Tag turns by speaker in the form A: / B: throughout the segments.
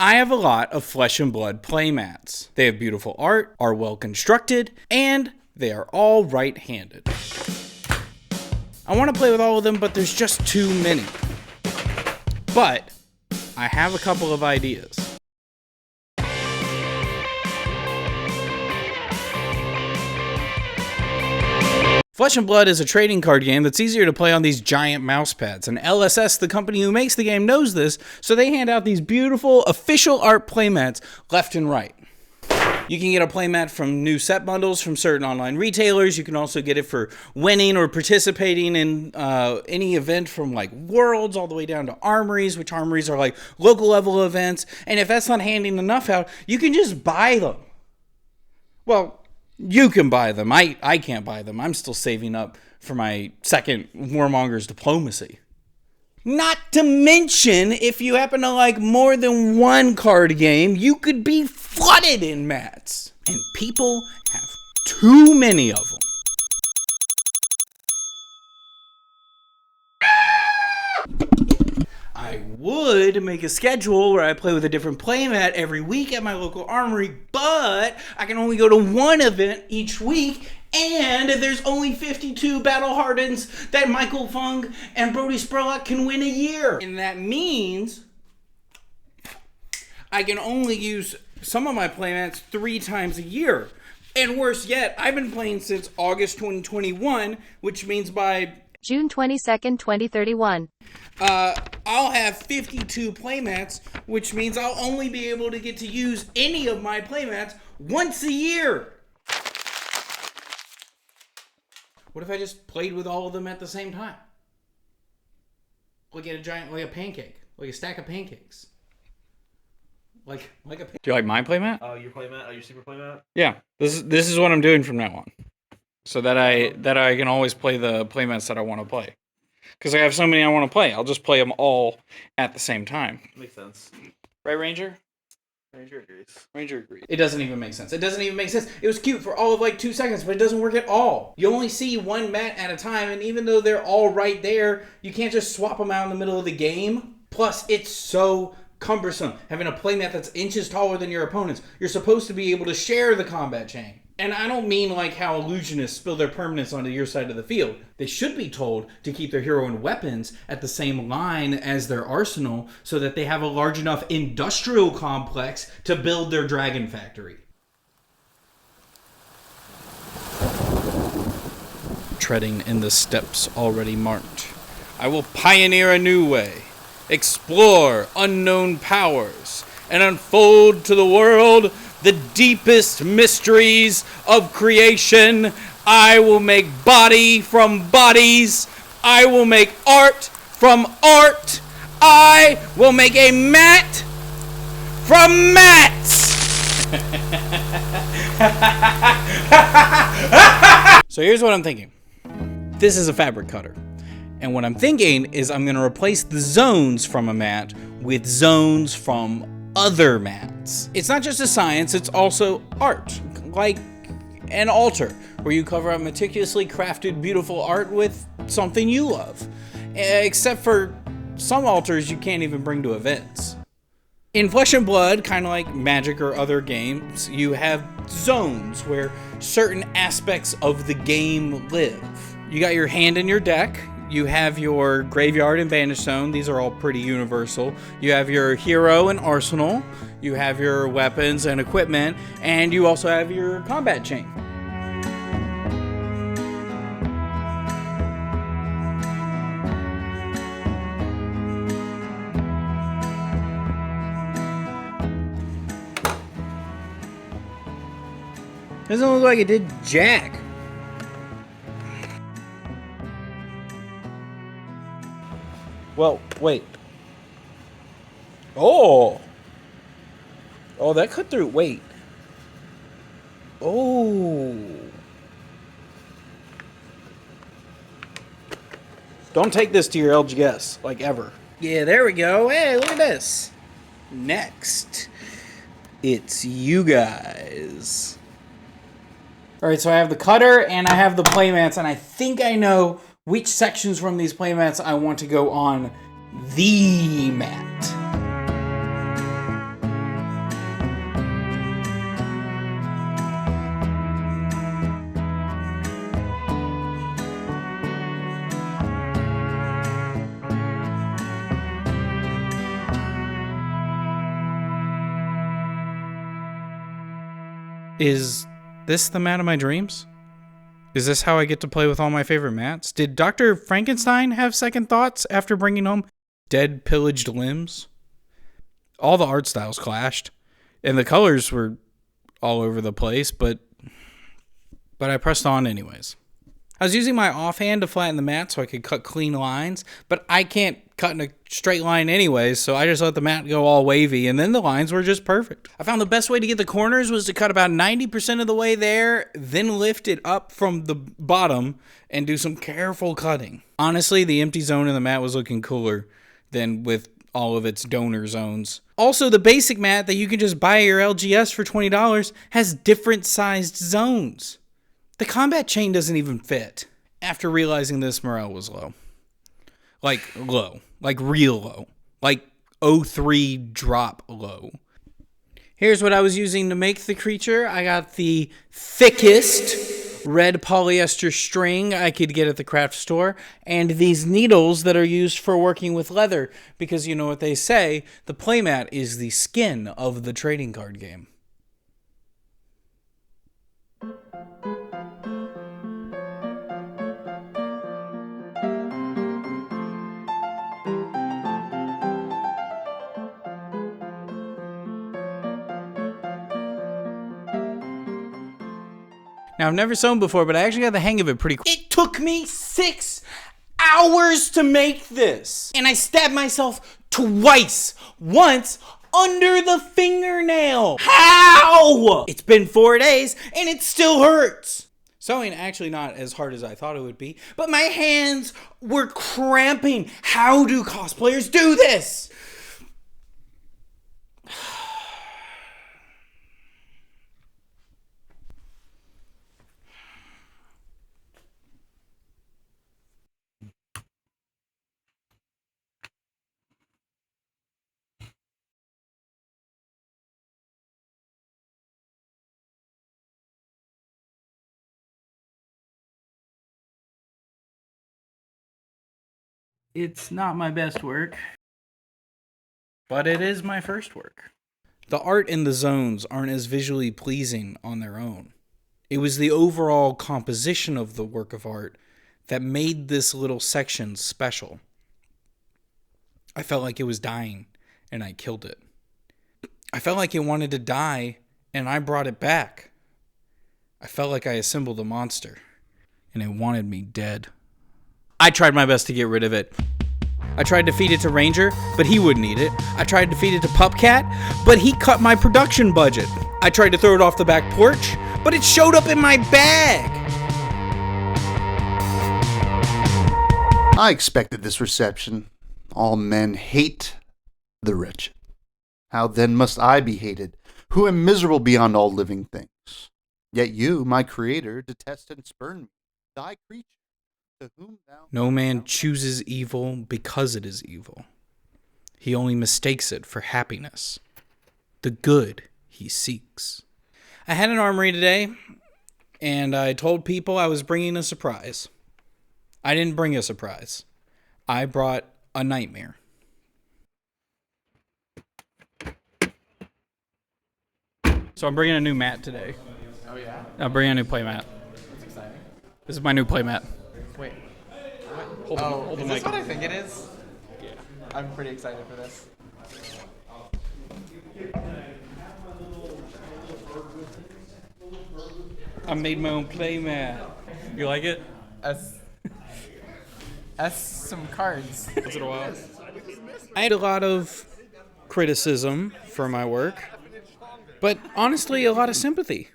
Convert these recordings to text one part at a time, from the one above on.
A: I have a lot of Flesh and Blood playmats. They have beautiful art, are well constructed, and they are all right-handed. I want to play with all of them, but there's just too many. But I have a couple of ideas. Flesh and Blood is a trading card game that's easier to play on these giant mouse pads, and LSS, the company who makes the game, knows this, so they hand out these beautiful official art playmats left and right. You can get a playmat from new set bundles from certain online retailers. You can also get it for winning or participating in any event from like Worlds all the way down to armories, which armories are like local level events. And if that's not handing enough out, you can just buy them. Well, you can buy them. I can't buy them. I'm still saving up for my second Warmonger's Diplomacy. Not to mention, if you happen to like more than one card game, you could be flooded in mats. And people have too many of them. I would make a schedule where I play with a different playmat every week at my local armory, but I can only go to one event each week, and there's only 52 Battle Hardens that Michael Fung and Brody Spurlock can win a year. And that means I can only use some of my playmats 3 times a year. And worse yet, I've been playing since August 2021, which means by
B: June 22nd, 2031.
A: I'll have 52 playmats, which means I'll only be able to get to use any of my playmats once a year. What if I just played with all of them at the same time? Like a giant, like a pancake, like a stack of pancakes. Like a. Do you like my playmat?
C: Oh, your playmat? Oh, your super playmat?
A: Yeah, this is what I'm doing from now on, so that I can always play the playmats that I want to play. Because I have so many I want to play, I'll just play them all at the same time.
C: Makes sense.
A: Right, Ranger?
C: Ranger agrees.
A: Ranger agrees. It doesn't even make sense. It doesn't even make sense. It was cute for all of like 2 seconds, but it doesn't work at all. You only see one mat at a time, and even though they're all right there, you can't just swap them out in the middle of the game. Plus, it's so cumbersome having a playmat that's inches taller than your opponent's. You're supposed to be able to share the combat chain. And I don't mean like how illusionists spill their permanents onto your side of the field. They should be told to keep their hero and weapons at the same line as their arsenal so that they have a large enough industrial complex to build their dragon factory. Treading in the steps already marked, I will pioneer a new way, explore unknown powers, and unfold to the world the deepest mysteries of creation. I will make body from bodies. I will make art from art. I will make a mat from mats. So here's what I'm thinking. This is a fabric cutter. And what I'm thinking is I'm going to replace the zones from a mat with zones from other mats. It's not just a science, it's also art. Like an altar, where you cover up meticulously crafted, beautiful art with something you love. Except for some altars you can't even bring to events. In Flesh and Blood, kind of like Magic or other games, you have zones where certain aspects of the game live. You got your hand in your deck. You have your graveyard and banish zone. These are all pretty universal. You have your hero and arsenal. You have your weapons and equipment. And you also have your combat chain. Doesn't look like it did jack. Well, wait. Oh, that cut through. Wait. Oh. Don't take this to your LGS, like ever. Yeah, there we go. Hey, look at this. Next, it's you guys. All right, so I have the cutter and I have the playmats, and I think I know which sections from these playmats I want to go on the mat. Is this the mat of my dreams? Is this how I get to play with all my favorite mats? Did Dr. Frankenstein have second thoughts after bringing home dead, pillaged limbs? All the art styles clashed, and the colors were all over the place, but I pressed on anyways. I was using my offhand to flatten the mat so I could cut clean lines, but I can't cut in a straight line anyways, so I just let the mat go all wavy, and then the lines were just perfect. I found the best way to get the corners was to cut about 90% of the way there, then lift it up from the bottom and do some careful cutting. Honestly, the empty zone in the mat was looking cooler than with all of its donor zones. Also, the basic mat that you can just buy at your LGS for $20 has different sized zones. The combat chain doesn't even fit. After realizing this, morale was low. Like low. Like real low. Like 03 drop low. Here's what I was using to make the creature. I got the thickest red polyester string I could get at the craft store, and these needles that are used for working with leather, because you know what they say, the playmat is the skin of the trading card game. Now, I've never sewn before, but I actually got the hang of it pretty quick. It took me 6 hours to make this. And I stabbed myself twice. Once under the fingernail. How? It's been 4 days, and it still hurts. Sewing actually not as hard as I thought it would be, but my hands were cramping. How do cosplayers do this? It's not my best work, but it is my first work. The art and the zones aren't as visually pleasing on their own. It was the overall composition of the work of art that made this little section special. I felt like it was dying, and I killed it. I felt like it wanted to die, and I brought it back. I felt like I assembled a monster, and it wanted me dead. I tried my best to get rid of it. I tried to feed it to Ranger, but he wouldn't eat it. I tried to feed it to Pupcat, but he cut my production budget. I tried to throw it off the back porch, but it showed up in my bag.
D: I expected this reception. All men hate the wretched. How then must I be hated, who am miserable beyond all living things? Yet you, my creator, detest and spurn me, thy creature.
A: No man chooses evil because it is evil. He only mistakes it for happiness. The good he seeks. I had an armory today, and I told people I was bringing a surprise. I didn't bring a surprise. I brought a nightmare. So I'm bringing a new mat today.
E: Oh yeah?
A: I'm bringing a new playmat.
E: That's exciting.
A: This is my new playmat.
E: Wait.
A: Hold the
E: Is
A: mic.
E: this what I think it is?
A: Yeah.
E: I'm pretty excited for this.
A: I made my own playmat. You like it?
E: S some cards.
A: Was it a while? I had a lot of criticism for my work, but honestly, a lot of sympathy.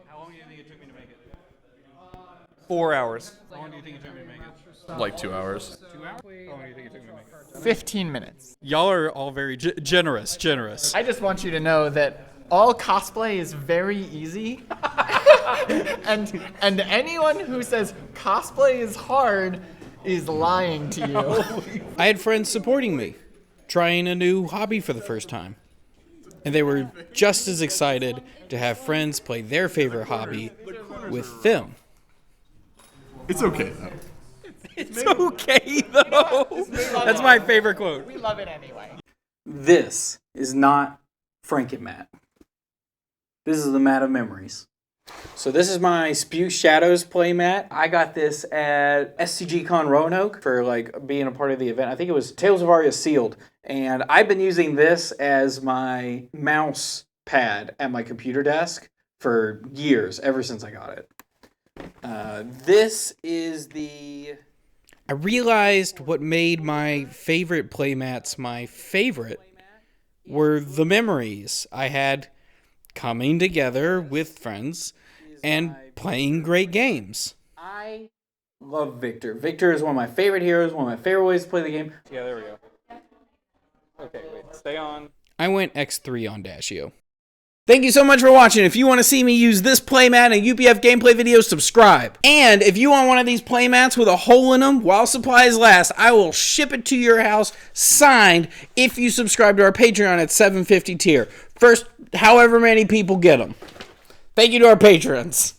A: How long do you think it took me to make it?
C: 4 hours.
A: How long do you think it took me to make it?
C: Like 2 hours.
A: 2 hours? How long do you think it took me to make it?
E: 15 minutes.
A: Y'all are all very generous.
E: I just want you to know that all cosplay is very easy. and anyone who says cosplay is hard is lying to you.
A: I had friends supporting me, trying a new hobby for the first time. And they were just as excited to have friends play their favorite hobby with them.
F: It's okay, though.
A: It's okay, though. That's my favorite quote.
E: We love it anyway.
A: This is not frankenmat. This is the mat of memories. So this is my Spew Shadows playmat. I got this at SCG Con Roanoke for like being a part of the event. I think it was Tales of Aria Sealed. And I've been using this as my mouse pad at my computer desk for years, ever since I got it. This is the... I realized what made my favorite playmats my favorite were the memories I had coming together with friends and playing great games. I love Victor. Victor is one of my favorite heroes, one of my favorite ways to play the game.
C: Yeah, there we go. Okay, wait, stay on.
A: I went X3 on Dashio. Thank you so much for watching. If you want to see me use this playmat and UPF gameplay videos, subscribe. And if you want one of these playmats with a hole in them while supplies last, I will ship it to your house signed if you subscribe to our Patreon at $7.50 tier. First, however many people get them. Thank you to our patrons.